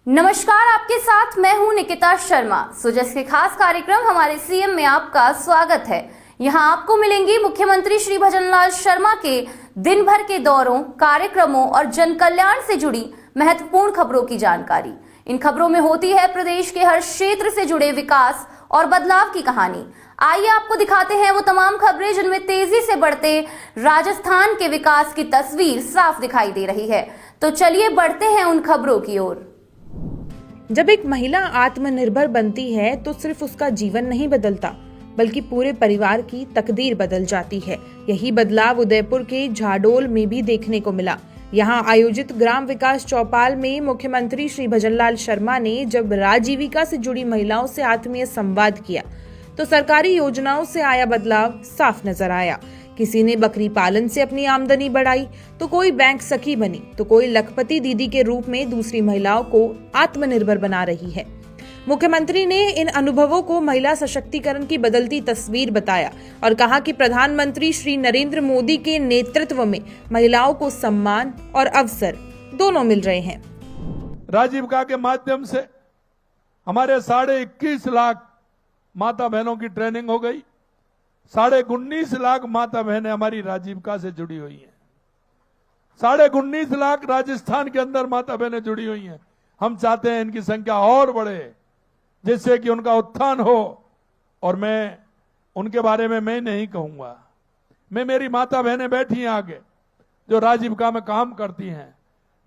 नमस्कार, आपके साथ मैं हूं निकिता शर्मा। सुजस के खास कार्यक्रम हमारे सीएम में आपका स्वागत है। यहां आपको मिलेंगी मुख्यमंत्री श्री भजनलाल शर्मा के दिन भर के दौरों, कार्यक्रमों और जन कल्याण से जुड़ी महत्वपूर्ण खबरों की जानकारी। इन खबरों में होती है प्रदेश के हर क्षेत्र से जुड़े विकास और बदलाव की कहानी। आइए आपको दिखाते हैं वो तमाम खबरें जिनमें तेजी से बढ़ते राजस्थान के विकास की तस्वीर साफ दिखाई दे रही है। तो चलिए बढ़ते हैं उन खबरों की ओर। जब एक महिला आत्मनिर्भर बनती है तो सिर्फ उसका जीवन नहीं बदलता, बल्कि पूरे परिवार की तकदीर बदल जाती है। यही बदलाव उदयपुर के झाडोल में भी देखने को मिला। यहाँ आयोजित ग्राम विकास चौपाल में मुख्यमंत्री श्री भजनलाल शर्मा ने जब राजीविका से जुड़ी महिलाओं से आत्मीय संवाद किया तो सरकारी योजनाओं से आया बदलाव साफ नजर आया। किसी ने बकरी पालन से अपनी आमदनी बढ़ाई तो कोई बैंक सखी बनी तो कोई लखपति दीदी के रूप में दूसरी महिलाओं को आत्मनिर्भर बना रही है। मुख्यमंत्री ने इन अनुभवों को महिला सशक्तिकरण की बदलती तस्वीर बताया और कहा कि प्रधानमंत्री श्री नरेंद्र मोदी के नेतृत्व में महिलाओं को सम्मान और अवसर दोनों मिल रहे हैं। राजीविका के माध्यम से हमारे 21.5 लाख माता बहनों की ट्रेनिंग हो गई। 19.5 लाख माता बहनें हमारी राजीविका से जुड़ी हुई हैं। 19.5 लाख राजस्थान के अंदर माता बहनें जुड़ी हुई हैं। हम चाहते हैं इनकी संख्या और बढ़े, जिससे कि उनका उत्थान हो। और मैं उनके बारे में मैं नहीं कहूंगा, मैं मेरी माता बहनें बैठी हैं आगे जो राजीविका में काम करती हैं,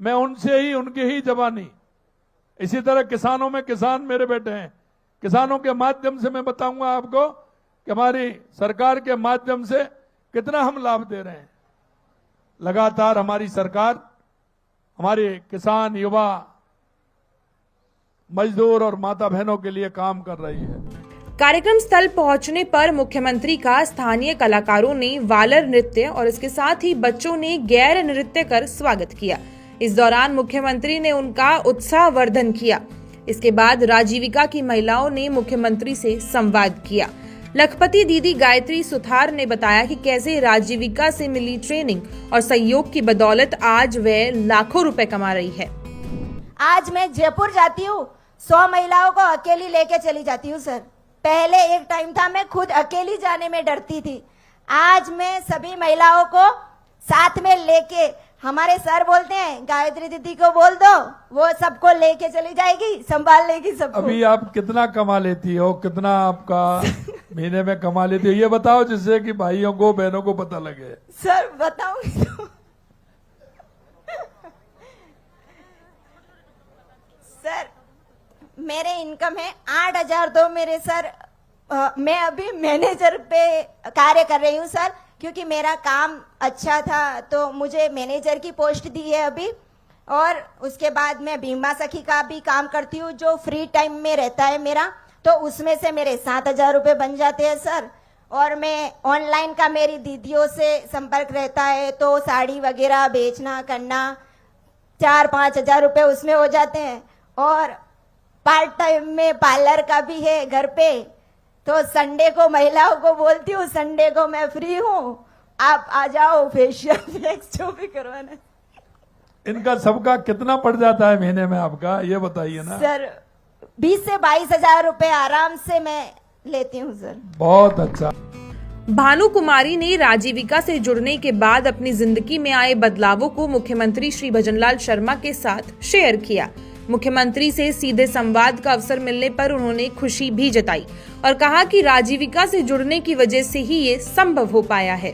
मैं उनसे ही उनकी ही जबानी। इसी तरह किसानों में किसान मेरे बेटे हैं। किसानों के माध्यम से मैं बताऊंगा आपको कि हमारी सरकार के माध्यम से कितना हम लाभ दे रहे हैं। लगातार हमारी सरकार हमारे किसान, युवा, मजदूर और माता बहनों के लिए काम कर रही है। कार्यक्रम स्थल पहुंचने पर मुख्यमंत्री का स्थानीय कलाकारों ने वालर नृत्य और इसके साथ ही बच्चों ने गैर नृत्य कर स्वागत किया। इस दौरान मुख्यमंत्री ने उनका उत्साहवर्धन किया। इसके बाद राजीविका की महिलाओं ने मुख्यमंत्री से संवाद किया। लखपति दीदी गायत्री सुथार ने बताया कि कैसे राजीविका से मिली ट्रेनिंग और सहयोग की बदौलत आज वे लाखों रुपए कमा रही है। आज मैं जयपुर जाती हूँ, 100 महिलाओं को अकेली लेके चली जाती हूँ सर। पहले एक टाइम था मैं खुद अकेली जाने में डरती थी। आज मैं सभी महिलाओं को साथ में लेके, हमारे सर बोलते हैं गायत्री दीदी को बोल दो, वो सबको लेके चली जाएगी, संभाल लेगी सबको। अभी आप कितना कमा लेती हो, कितना आपका महीने में कमा लेती हो, ये बताओ, जिससे कि भाइयों को, बहनों को पता लगे। सर बताऊंगी तो सर मेरे इनकम है 8,000। तो मेरे सर मैं अभी मैनेजर पे कार्य कर रही हूँ सर, क्योंकि मेरा काम अच्छा था तो मुझे मैनेजर की पोस्ट दी है अभी। और उसके बाद मैं बीमा सखी का भी काम करती हूँ जो फ्री टाइम में रहता है मेरा, तो उसमें से मेरे 7,000 रुपये बन जाते हैं सर। और मैं ऑनलाइन का मेरी दीदियों से संपर्क रहता है तो साड़ी वगैरह बेचना करना 4-5 हजार रुपये उसमें हो जाते हैं। और पार्ट टाइम में पार्लर का भी है घर पे, तो संडे को महिलाओं को बोलती हूँ संडे को मैं फ्री हूँ, आप आ जाओ, फेशियल वैक्स जो भी करवाना है। इनका सबका कितना पड़ जाता है महीने में आपका, ये बताइए ना सर। 20 से 22 हजार रुपए आराम से मैं लेती हूँ सर। बहुत अच्छा। भानु कुमारी ने राजीविका से जुड़ने के बाद अपनी जिंदगी में आए बदलावों को मुख्यमंत्री श्री भजनलाल शर्मा के साथ शेयर किया। मुख्यमंत्री से सीधे संवाद का अवसर मिलने पर उन्होंने खुशी भी जताई और कहा कि राजीविका से जुड़ने की वजह से ही ये संभव हो पाया है।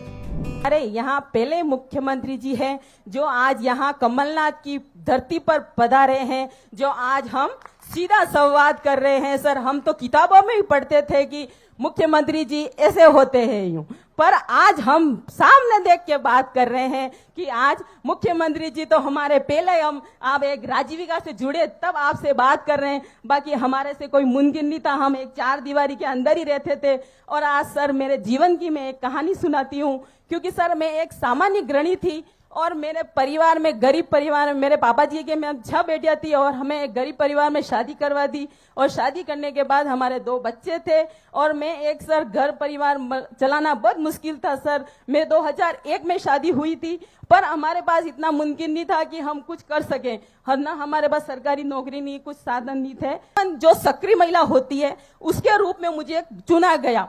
अरे यहाँ पहले मुख्यमंत्री जी हैं जो आज यहाँ कमलनाथ की धरती पर पधारे हैं, जो आज हम सीधा संवाद कर रहे हैं। सर हम तो किताबों में ही पढ़ते थे कि मुख्यमंत्री जी ऐसे होते हैं यूं, पर आज हम सामने देख के बात कर रहे हैं कि आज मुख्यमंत्री जी तो हमारे पहले हम आप एक राजीविका से जुड़े तब आपसे बात कर रहे हैं। बाकी हमारे से कोई मुमकिन नहीं था, हम एक 4 दीवारी के अंदर ही रहते थे। और आज सर मेरे जीवन की मैं एक कहानी सुनाती हूँ, क्योंकि सर मैं एक सामान्य गृहिणी थी और मेरे परिवार में गरीब परिवार में मेरे पापा जी के मैं 6 बेटियां थी और हमें एक गरीब परिवार में शादी करवा दी और शादी करने के बाद हमारे 2 बच्चे थे और मैं एक सर घर परिवार चलाना बहुत मुश्किल था सर। मैं 2001 में शादी हुई थी पर हमारे पास इतना मुमकिन नहीं था कि हम कुछ कर सकें, ना हमारे पास सरकारी नौकरी नहीं, कुछ साधन नहीं थे। जो सक्रिय महिला होती है उसके रूप में मुझे चुना गया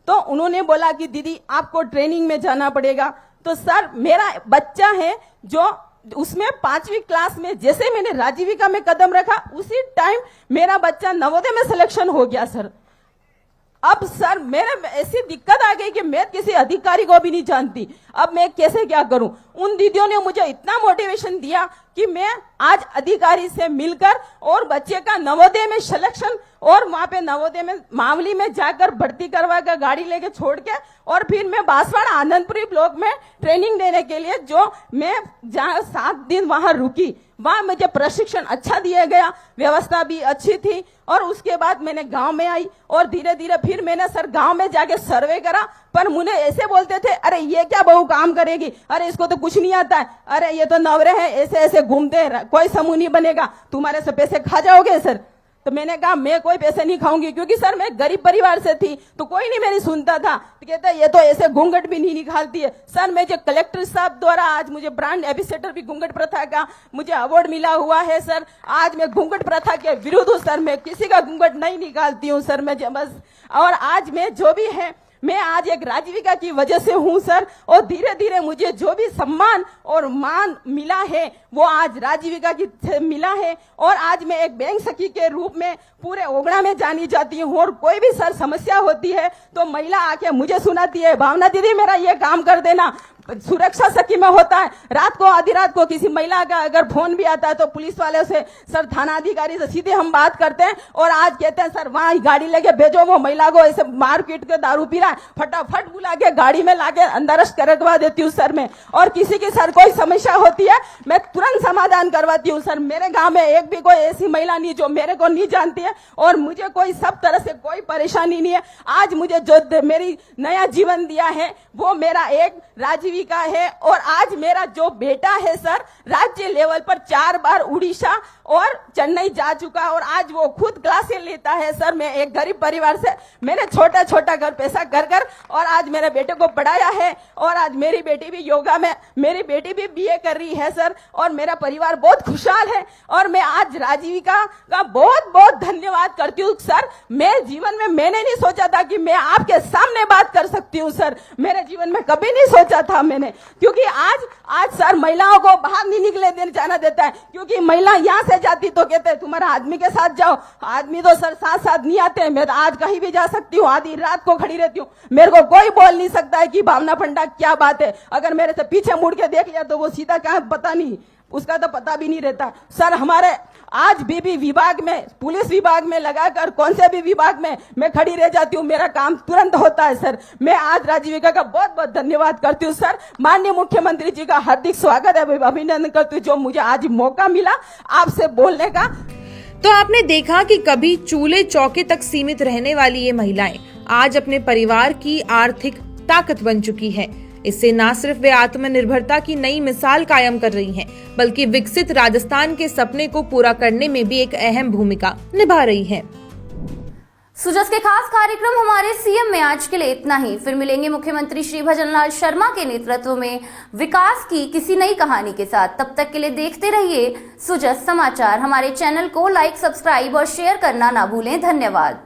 तो उन्होंने बोला कि दीदी आपको ट्रेनिंग में जाना पड़ेगा। तो सर मेरा बच्चा है जो उसमें 5वीं क्लास में जैसे मैंने राजीविका में कदम रखा उसी टाइम मेरा बच्चा नवोदय में सिलेक्शन हो गया सर। अब सर मेरे ऐसी दिक्कत आ गई कि मैं किसी अधिकारी को भी नहीं जानती, अब मैं कैसे क्या करूं। उन दीदियों ने मुझे इतना मोटिवेशन दिया कि मैं आज अधिकारी से मिलकर और बच्चे का नवोदय में सिलेक्शन और वहां पे नवोदय में मावली में जाकर भर्ती करवा कर गाड़ी लेके छोड़ के और फिर मैं बांसवाड़ा आनंदपुरी ब्लॉक में ट्रेनिंग देने के लिए जो मैं जहाँ 7 दिन वहां रुकी, वहां मुझे प्रशिक्षण अच्छा दिया गया, व्यवस्था भी अच्छी थी। और उसके बाद मैंने गांव में आई और धीरे धीरे फिर मैंने सर गांव में जाके सर्वे करा पर मुझे ऐसे बोलते थे अरे ये क्या बहू काम करेगी, अरे इसको तो कुछ नहीं आता है, अरे ये तो नवरे हैं ऐसे ऐसे घूमते हैं, कोई समूह नहीं बनेगा, तुम्हारे से पैसे खा जाओगे सर। तो मैंने कहा मैं कोई पैसे नहीं खाऊंगी क्योंकि सर मैं गरीब परिवार से थी तो कोई नहीं मेरी सुनता था। तो कहता ये तो ऐसे घूंघट भी नहीं निकालती है। सर मैं जो कलेक्टर साहब द्वारा आज मुझे ब्रांड एम्बेसडर भी घूंघट प्रथा का मुझे अवार्ड मिला हुआ है सर। आज मैं घूंघट प्रथा के विरुद्ध हूँ सर, मैं किसी का घूंघट नहीं निकालती हूँ सर मैं बस। और आज मैं जो भी है मैं आज एक राजीविका की वजह से हूं सर और धीरे धीरे मुझे जो भी सम्मान और मान मिला है वो आज राजीविका की मिला है। और आज मैं एक बैंक सखी के रूप में पूरे ओगड़ा में जानी जाती हूँ और कोई भी सर समस्या होती है तो महिला आके मुझे सुनाती है, भावना दीदी मेरा ये काम कर देना। सुरक्षा सखी में होता है रात को आधी रात को किसी महिला का अगर फोन भी आता है तो पुलिस वाले से सर थाना अधिकारी से सीधे हम बात करते हैं और आज कहते हैं सर वहां गाड़ी लेके भेजो, वो महिला को ऐसे मार पीट के दारू पी रहा है, फटाफट बुला के गाड़ी में लाके अंदर अरेस्ट करवा देती हूँ सर मैं। और किसी की सर कोई समस्या होती है मैं तुरंत समाधान करवाती हूँ सर। मेरे गाँव में एक भी कोई ऐसी महिला नहीं जो मेरे को नहीं जानती है और मुझे कोई सब तरह से कोई परेशानी नहीं है। आज मुझे जो मेरी नया जीवन दिया है वो मेरा एक राजीविका है और आज मेरा जो बेटा है सर राज्य लेवल पर 4 बार उड़ीसा और चेन्नई जा चुका और आज वो खुद क्लासें लेता है सर। मैं एक गरीब परिवार से मैंने छोटा छोटा घर पैसा कर कर और आज मेरे बेटे को पढ़ाया है और आज मेरी बेटी भी योगा में, मेरी बेटी भी बीए कर रही है सर और मेरा परिवार बहुत खुशहाल है। और मैं आज राजीविका का बहुत बहुत धन्यवाद करती हूँ सर। मेरे जीवन में मैंने नहीं सोचा था कि मैं आपके सामने बात कर सकती हूँ सर, मेरे जीवन में कभी नहीं सोचा था मैंने, क्योंकि आज सर महिलाओं को बाहर नहीं निकले देने जाना देता है क्योंकि महिला यहाँ से जाती तो कहते हैं तुम्हारा आदमी के साथ जाओ, आदमी तो सर साथ साथ नहीं आते। मैं तो आज कहीं भी जा सकती हूँ, आधी रात को खड़ी रहती हूँ, मेरे को कोई बोल नहीं सकता है कि भावना पंडा क्या बात है। अगर मेरे से पीछे मुड़ के देख लिया तो वो सीधा कहाँ पता नहीं, उसका तो पता भी नहीं रहता सर। हमारे आज भी विभाग में, पुलिस विभाग में लगाकर कौन से भी विभाग में मैं खड़ी रह जाती हूँ, मेरा काम तुरंत होता है सर। मैं आज राजीविका का बहुत बहुत धन्यवाद करती हूँ सर। माननीय मुख्यमंत्री जी का हार्दिक स्वागत है, अभिनंदन करती हूँ जो मुझे आज मौका मिला आपसे बोलने का। तो आपने देखा कि कभी चूल्हे चौके तक सीमित रहने वाली ये महिलाएं आज अपने परिवार की आर्थिक ताकत बन चुकी है। इससे न सिर्फ वे आत्मनिर्भरता की नई मिसाल कायम कर रही हैं, बल्कि विकसित राजस्थान के सपने को पूरा करने में भी एक अहम भूमिका निभा रही हैं। सुजस के खास कार्यक्रम हमारे सीएम में आज के लिए इतना ही। फिर मिलेंगे मुख्यमंत्री श्री भजनलाल शर्मा के नेतृत्व में विकास की किसी नई कहानी के साथ। तब तक के लिए देखते रहिए सुजस समाचार। हमारे चैनल को लाइक, सब्सक्राइब और शेयर करना ना भूलें। धन्यवाद।